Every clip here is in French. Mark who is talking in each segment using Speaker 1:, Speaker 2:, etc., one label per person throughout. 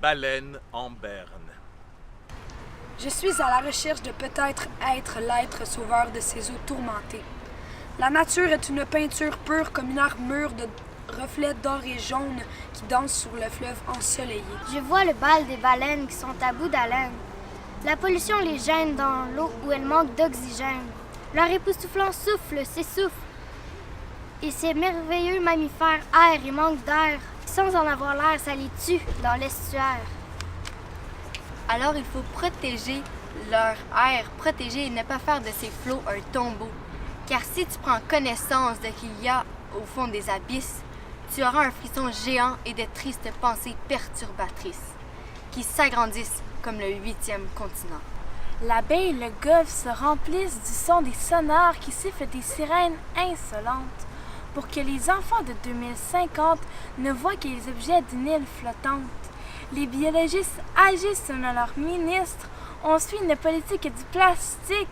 Speaker 1: baleine en berne.
Speaker 2: Je suis à la recherche de peut-être être l'être sauveur de ces eaux tourmentées. La nature est une peinture pure comme une armure de reflets d'or et jaune qui dansent sur le fleuve ensoleillé.
Speaker 3: Je vois le bal des baleines qui sont à bout d'haleine. La pollution les gêne dans l'eau où elle manque d'oxygène. Leur époustouflant souffle s'essouffle. Et ces merveilleux mammifères errent et manquent d'air. Sans en avoir l'air, ça les tue dans l'estuaire.
Speaker 4: Alors il faut protéger leur air, protéger et ne pas faire de ces flots un tombeau. Car si tu prends connaissance de qu'il y a au fond des abysses, tu auras un frisson géant et de tristes pensées perturbatrices qui s'agrandissent comme le 8e continent.
Speaker 5: La baie et le golfe se remplissent du son des sonores qui sifflent des sirènes insolentes pour que les enfants de 2050 ne voient que les objets d'une île flottante. Les biologistes agissent selon leur ministre. On suit une politique du plastique.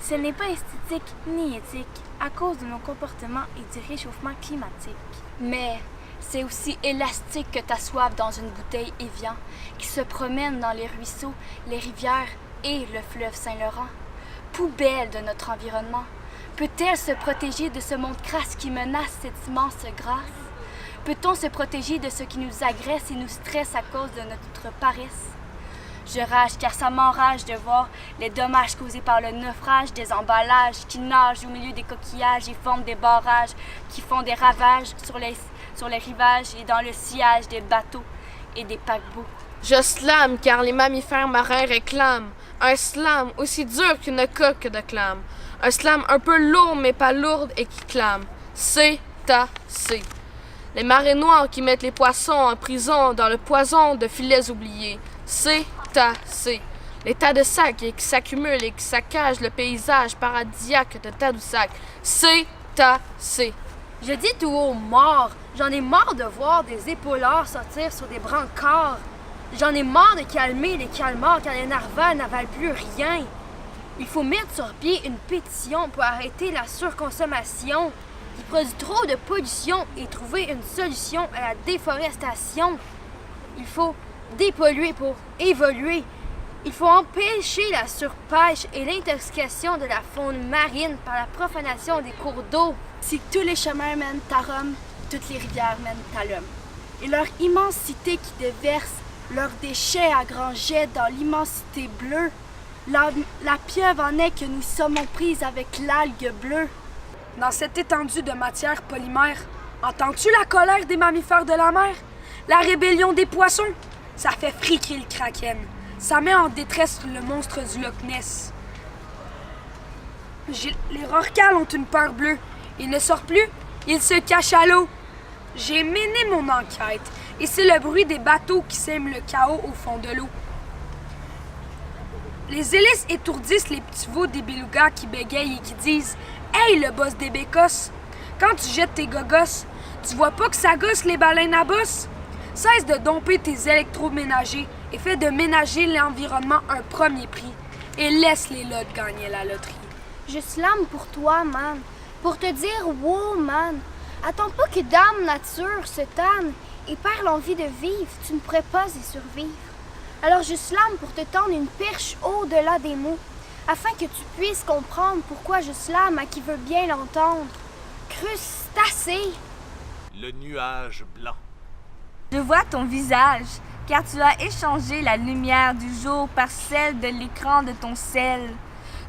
Speaker 5: Ce n'est pas esthétique ni éthique à cause de nos comportements et du réchauffement climatique.
Speaker 6: Mais c'est aussi élastique que ta soif dans une bouteille Evian qui se promène dans les ruisseaux, les rivières et le fleuve Saint-Laurent. Poubelle de notre environnement. Peut-elle se protéger de ce monde crasse qui menace cette immense grâce? Peut-on se protéger de ce qui nous agresse et nous stresse à cause de notre paresse? Je rage car ça m'enrage de voir les dommages causés par le naufrage des emballages qui nagent au milieu des coquillages et forment des barrages qui font des ravages sur les rivages et dans le sillage des bateaux et des paquebots.
Speaker 7: Je slame car les mammifères marins réclament un slam aussi dur qu'une coque de clame. Un slam un peu lourd mais pas lourde et qui clame. C'est assez. Les marées noires qui mettent les poissons en prison dans le poison de filets oubliés. C'est assez. Les tas de sacs qui s'accumulent et qui saccagent le paysage paradisiaque de Tadoussac. C'est assez.
Speaker 8: Je dis tout haut mort. J'en ai marre de voir des épaulards sortir sur des brancards. J'en ai marre de calmer les calmars car les narvals n'avalent plus rien. Il faut mettre sur pied une pétition pour arrêter la surconsommation qui produit trop de pollution et trouver une solution à la déforestation. Il faut dépolluer pour évoluer. Il faut empêcher la surpêche et l'intoxication de la faune marine par la profanation des cours d'eau.
Speaker 5: Si tous les chemins mènent à Rome, toutes les rivières mènent à l'homme. Et leur immensité qui déverse leurs déchets à grands jets dans l'immensité bleue, la pieuvre en est que nous sommes prises avec l'algue bleue.
Speaker 2: Dans cette étendue de matière polymère, entends-tu la colère des mammifères de la mer? La rébellion des poissons? Ça fait friquer le kraken. Ça met en détresse le monstre du Loch Ness. Les rorquals ont une peur bleue. Ils ne sortent plus, ils se cachent à l'eau. J'ai mené mon enquête, et c'est le bruit des bateaux qui sème le chaos au fond de l'eau. Les hélices étourdissent les petits veaux des belugas qui bégayent et qui disent « Hey, le boss des bécosses! Quand tu jettes tes gogosses, tu vois pas que ça gosse les baleines à bosse? Cesse de domper tes électroménagers et fais de ménager l'environnement un premier prix et laisse les lots gagner la loterie. »
Speaker 3: Je slame pour toi, man. Pour te dire « Wow, man! » Attends pas que Dame Nature se tanne et perd l'envie de vivre. Tu ne pourrais pas y survivre. Alors je slame pour te tendre une perche au-delà des mots, afin que tu puisses comprendre pourquoi je slame à qui veut bien l'entendre. Crustacé!
Speaker 1: Le nuage blanc.
Speaker 9: Je vois ton visage, car tu as échangé la lumière du jour par celle de l'écran de ton sel.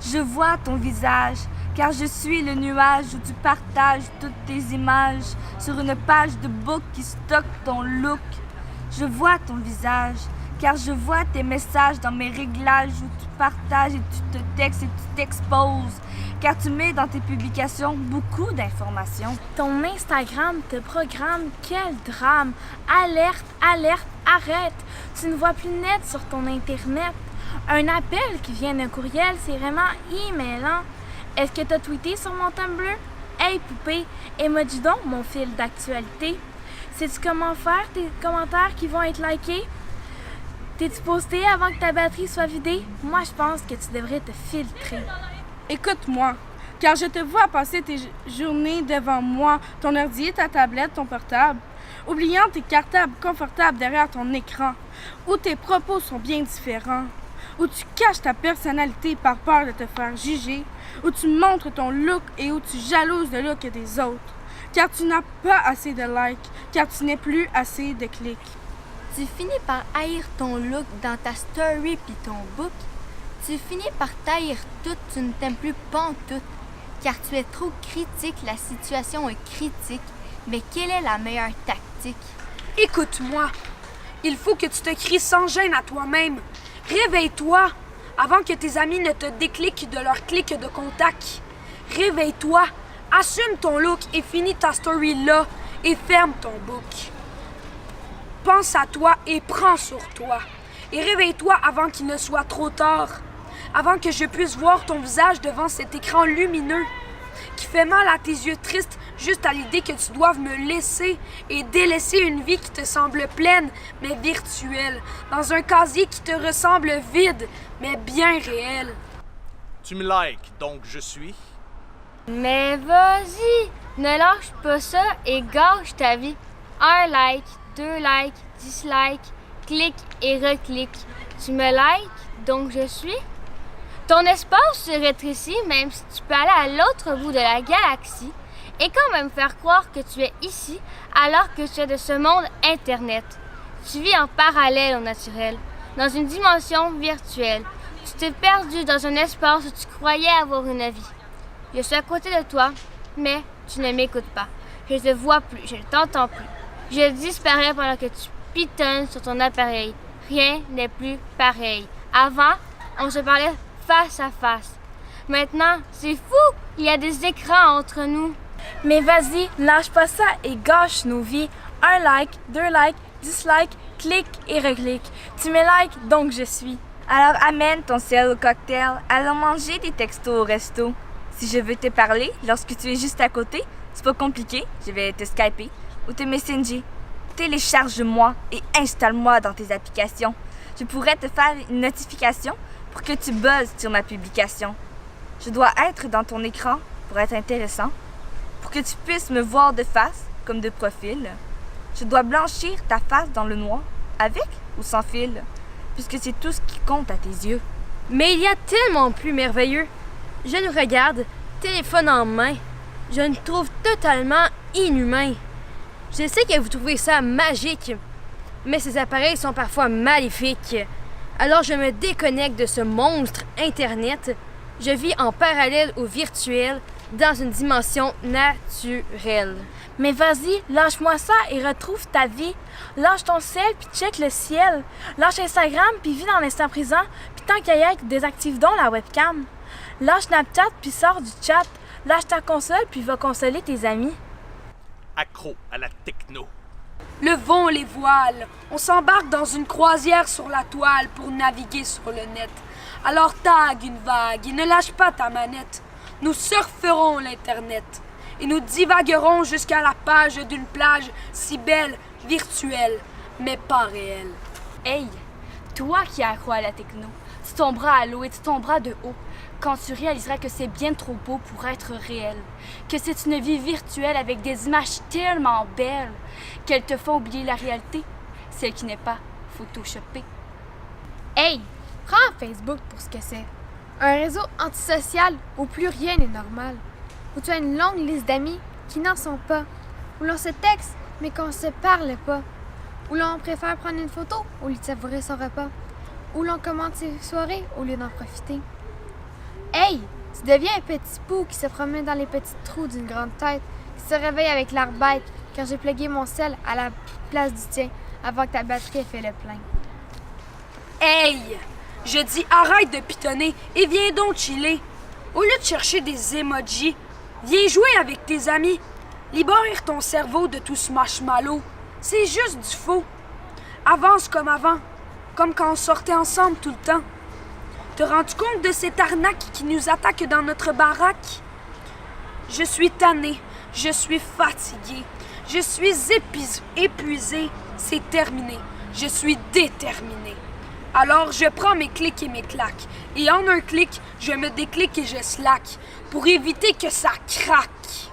Speaker 9: Je vois ton visage, car je suis le nuage où tu partages toutes tes images sur une page de book qui stocke ton look. Je vois ton visage, car je vois tes messages dans mes réglages où tu partages et tu te textes et tu t'exposes, car tu mets dans tes publications beaucoup d'informations.
Speaker 5: Ton Instagram te programme, quel drame! Alerte, alerte, arrête! Tu ne vois plus net sur ton Internet. Un appel qui vient d'un courriel, c'est vraiment emailant. Est-ce que t'as tweeté sur mon Tumblr? Hey poupée, emoji donc mon fil d'actualité. Sais-tu comment faire tes commentaires qui vont être likés? T'es-tu posté avant que ta batterie soit vidée? Moi, je pense que tu devrais te filtrer.
Speaker 10: Écoute-moi, car je te vois passer tes journées devant moi, ton ordi, ta tablette, ton portable.
Speaker 5: oubliant tes cartables confortables derrière ton écran, où tes propos sont bien différents, où tu caches ta personnalité par peur de te faire juger, où tu montres ton look et où tu jalouses le look des autres, car tu n'as pas assez de likes, car tu n'es plus assez de clics.
Speaker 4: Tu finis par haïr ton look dans ta story puis ton book. Tu finis par taire tout, tu ne t'aimes plus pantoute, car tu es trop critique, la situation est critique. Mais quelle est la meilleure tactique?
Speaker 2: Écoute-moi, il faut que tu te cries sans gêne à toi-même. Réveille-toi avant que tes amis ne te décliquent de leur clic de contact. Réveille-toi, assume ton look et finis ta story là et ferme ton book. Pense à toi et prends sur toi. Et réveille-toi avant qu'il ne soit trop tard. Avant que je puisse voir ton visage devant cet écran lumineux qui fait mal à tes yeux tristes juste à l'idée que tu doives me laisser et délaisser une vie qui te semble pleine mais virtuelle, dans un casier qui te ressemble vide mais bien réel.
Speaker 1: Tu me likes, donc je suis...
Speaker 4: Mais vas-y, ne lâche pas ça et gâche ta vie. 1 like, 2 likes, 10 likes, clique et reclique. Tu me likes, donc je suis... Ton espace se rétrécit même si tu peux aller à l'autre bout de la galaxie et quand même faire croire que tu es ici alors que tu es de ce monde Internet. Tu vis en parallèle au naturel, dans une dimension virtuelle. Tu t'es perdu dans un espace où tu croyais avoir une vie. Je suis à côté de toi, mais tu ne m'écoutes pas. Je ne te vois plus, je ne t'entends plus. Je disparais pendant que tu pitonnes sur ton appareil. Rien n'est plus pareil. Avant, on se parlait face à face. Maintenant, c'est fou! Il y a des écrans entre nous.
Speaker 5: Mais vas-y, lâche pas ça et gâche nos vies. 1 like, 2 likes, 10 likes, clique et reclique. Tu me likes, donc je suis.
Speaker 9: Alors amène ton sel au cocktail, allons manger des textos au resto. Si je veux te parler lorsque tu es juste à côté, c'est pas compliqué, je vais te skyper ou te messenger. Télécharge-moi et installe-moi dans tes applications. Je pourrais te faire une notification pour que tu buzzes sur ma publication. Je dois être dans ton écran pour être intéressant, pour que tu puisses me voir de face comme de profil. Je dois blanchir ta face dans le noir, avec ou sans fil, puisque c'est tout ce qui compte à tes yeux.
Speaker 8: Mais il y a tellement plus merveilleux. Je nous regarde, téléphone en main. Je nous trouve totalement inhumains. Je sais que vous trouvez ça magique, mais ces appareils sont parfois maléfiques. Alors je me déconnecte de ce monstre Internet. Je vis en parallèle au virtuel, dans une dimension naturelle.
Speaker 5: Mais vas-y, lâche-moi ça et retrouve ta vie. Lâche ton sel puis check le ciel. Lâche Instagram puis vis dans l'instant présent. Puis tant qu'à y être, désactive donc la webcam. Lâche Snapchat puis sors du chat. Lâche ta console puis va consoler tes amis.
Speaker 1: Accro à la techno.
Speaker 2: Levons les voiles. On s'embarque dans une croisière sur la toile pour naviguer sur le net. Alors tag une vague et ne lâche pas ta manette. Nous surferons l'Internet et nous divaguerons jusqu'à la page d'une plage si belle, virtuelle, mais pas réelle.
Speaker 6: Hey, toi qui es accro à la techno, tu tomberas à l'eau et tu tomberas de haut quand tu réaliseras que c'est bien trop beau pour être réel, que c'est une vie virtuelle avec des images tellement belles qu'elles te font oublier la réalité, celle qui n'est pas photoshopée.
Speaker 10: Hey, prends Facebook pour ce que c'est. Un réseau antisocial où plus rien n'est normal, où tu as une longue liste d'amis qui n'en sont pas, où l'on se texte mais qu'on ne se parle pas, où l'on préfère prendre une photo au lieu de savourer son repas, où l'on commente ses soirées au lieu d'en profiter. Hey, tu deviens un petit pou qui se promène dans les petits trous d'une grande tête, qui se réveille avec l'air bête quand j'ai plugué mon sel à la place du tien avant que ta batterie ait fait le plein.
Speaker 2: Hey! Je dis arrête de pitonner et viens donc chiller. Au lieu de chercher des emojis, viens jouer avec tes amis. Libère ton cerveau de tout ce marshmallow. C'est juste du faux. Avance comme avant, comme quand on sortait ensemble tout le temps. Te rends-tu compte de cette arnaque qui nous attaque dans notre baraque? Je suis tannée, je suis fatiguée, je suis épuisée. C'est terminé, je suis déterminée. Alors je prends mes clics et mes claques, et en un clic, je me déclique et je slack, pour éviter que ça craque.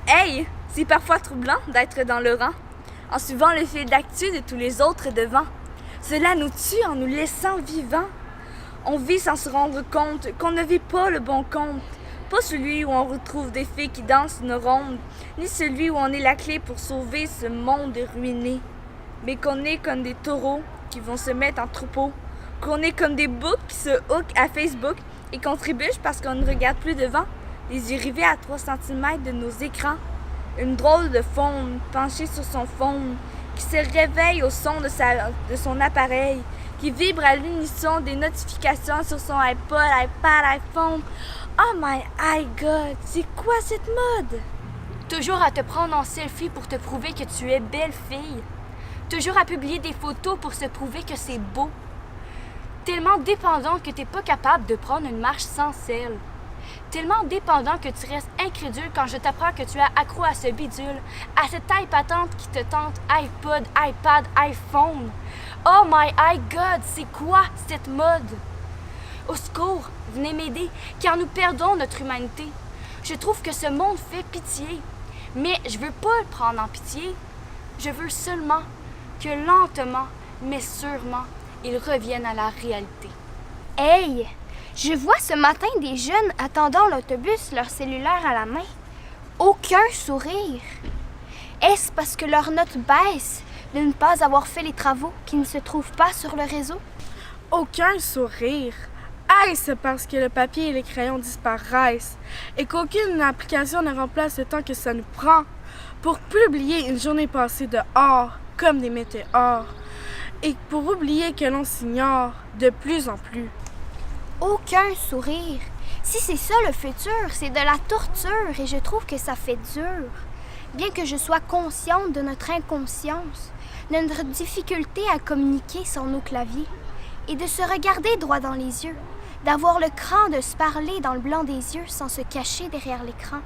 Speaker 9: Hey, c'est parfois troublant d'être dans le rang. en suivant le fil d'actu de tous les autres devant. Cela nous tue en nous laissant vivants. On vit sans se rendre compte qu'on ne vit pas le bon compte. Pas celui où on retrouve des filles qui dansent une ronde, ni celui où on est la clé pour sauver ce monde ruiné. Mais qu'on est comme des taureaux qui vont se mettre en troupeau, qu'on est comme des boucs qui se hookent à Facebook et qu'on trébuche parce qu'on ne regarde plus devant, les yeux rivés à 3 cm de nos écrans. Une drôle de faune penchée sur son faune, qui se réveille au son de son appareil, qui vibre à l'unisson des notifications sur son iPod, iPad, iPhone. Oh my God, c'est quoi cette mode?
Speaker 6: Toujours à te prendre en selfie pour te prouver que tu es belle fille. Toujours à publier des photos pour se prouver que c'est beau. Tellement dépendant que t'es pas capable de prendre une marche sans selle. Tellement dépendant que tu restes incrédule quand je t'apprends que tu es accro à ce bidule, à cette taille patente qui te tente iPod, iPad, iPhone. Oh my God, c'est quoi cette mode? Au secours, venez m'aider, car nous perdons notre humanité. Je trouve que ce monde fait pitié, mais je veux pas le prendre en pitié. Je veux seulement que lentement, mais sûrement, il revienne à la réalité.
Speaker 3: Hey! Je vois ce matin des jeunes attendant l'autobus, leur cellulaire à la main. Aucun sourire. Est-ce parce que leur note baisse de ne pas avoir fait les travaux qui ne se trouvent pas sur le réseau?
Speaker 5: Aucun sourire. Est-ce parce que le papier et les crayons disparaissent et qu'aucune application ne remplace le temps que ça nous prend pour publier une journée passée dehors comme des météores et pour oublier que l'on s'ignore de plus en plus?
Speaker 3: Aucun sourire. Si c'est ça le futur, c'est de la torture et je trouve que ça fait dur. Bien que je sois consciente de notre inconscience, de notre difficulté à communiquer sans nos claviers et de se regarder droit dans les yeux, d'avoir le cran de se parler dans le blanc des yeux sans se cacher derrière l'écran.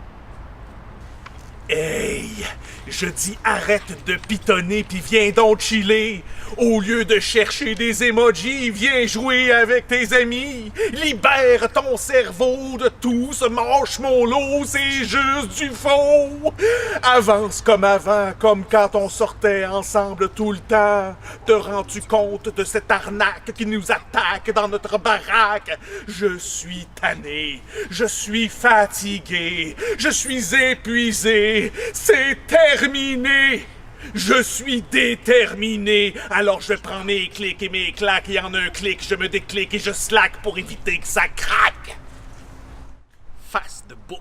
Speaker 1: Hey! Je dis arrête de pitonner pis viens donc chiller! Au lieu de chercher des emojis, viens jouer avec tes amis! Libère ton cerveau de tout ce marshmallow, c'est juste du faux! Avance comme avant, comme quand on sortait ensemble tout le temps! Te rends-tu compte de cette arnaque qui nous attaque dans notre baraque? Je suis tanné, je suis fatigué, je suis épuisé! C'est terminé! Je suis déterminé! Alors je prends mes clics et mes claques et en un clic, je me déclic et je slack pour éviter que ça craque! Face de bouc.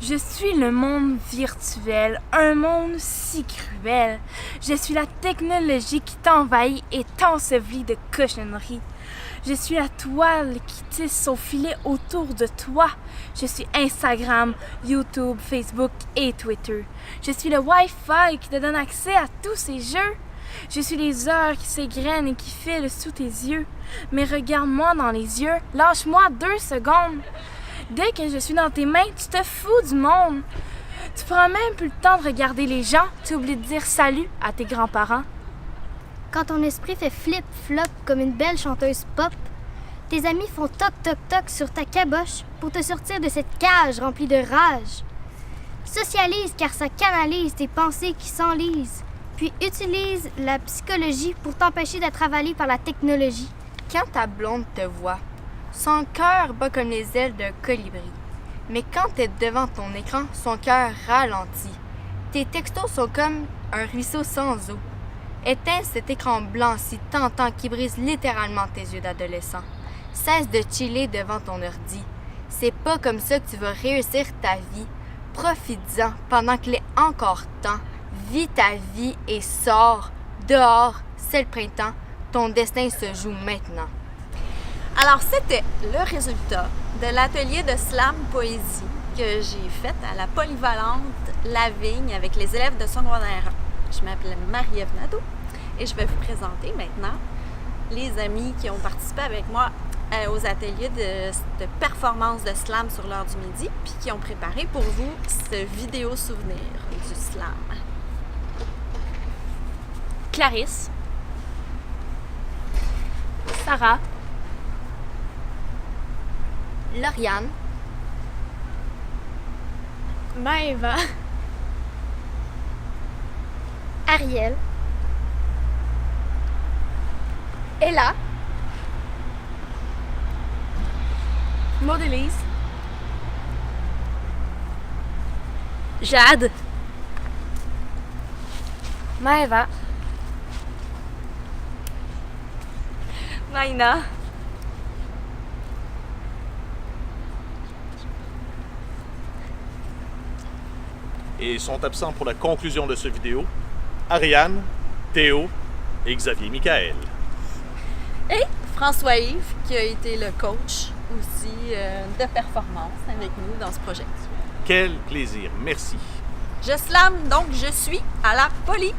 Speaker 5: Je suis le monde virtuel, un monde si cruel. Je suis la technologie qui t'envahit et t'ensevelit de cochonneries. Je suis la toile qui tisse son filet autour de toi. Je suis Instagram, YouTube, Facebook et Twitter. Je suis le Wi-Fi qui te donne accès à tous ces jeux. Je suis les heures qui s'égrènent et qui filent sous tes yeux. Mais regarde-moi dans les yeux, lâche-moi 2 secondes. Dès que je suis dans tes mains, tu te fous du monde. Tu prends même plus le temps de regarder les gens, tu oublies de dire salut à tes grands-parents.
Speaker 3: Quand ton esprit fait flip-flop comme une belle chanteuse pop, tes amis font toc-toc-toc sur ta caboche pour te sortir de cette cage remplie de rage. Socialise car ça canalise tes pensées qui s'enlisent, puis utilise la psychologie pour t'empêcher d'être avalé par la technologie.
Speaker 4: Quand ta blonde te voit, son cœur bat comme les ailes d'un colibri. Mais quand t'es devant ton écran, son cœur ralentit. Tes textos sont comme un ruisseau sans eau. Éteins cet écran blanc si tentant qui brise littéralement tes yeux d'adolescent. Cesse de chiller devant ton ordi. C'est pas comme ça que tu vas réussir ta vie. Profites-en pendant qu'il est encore temps. Vis ta vie et sors. Dehors, c'est le printemps. Ton destin se joue maintenant.
Speaker 11: Alors, c'était le résultat de l'atelier de slam poésie que j'ai fait à la polyvalente La Vigne avec les élèves de secondaire 1. Je m'appelle Marie-Ève Nadeau et je vais vous présenter maintenant les amis qui ont participé avec moi aux ateliers de performance de slam sur l'heure du midi puis qui ont préparé pour vous ce vidéo souvenir du slam.
Speaker 6: Clarisse.
Speaker 5: Sarah.
Speaker 4: Lauriane.
Speaker 10: Maëva.
Speaker 3: Ariel. Ella.
Speaker 9: Maud-Élise.
Speaker 8: Jade.
Speaker 9: Maëva.
Speaker 6: Maïna.
Speaker 1: Et sont absents pour la conclusion de cette vidéo Ariane, Théo et Xavier Michael.
Speaker 11: Et François-Yves, qui a été le coach aussi de performance avec nous dans ce projet.
Speaker 1: Quel plaisir, merci.
Speaker 11: Je slame, donc je suis à la Poly.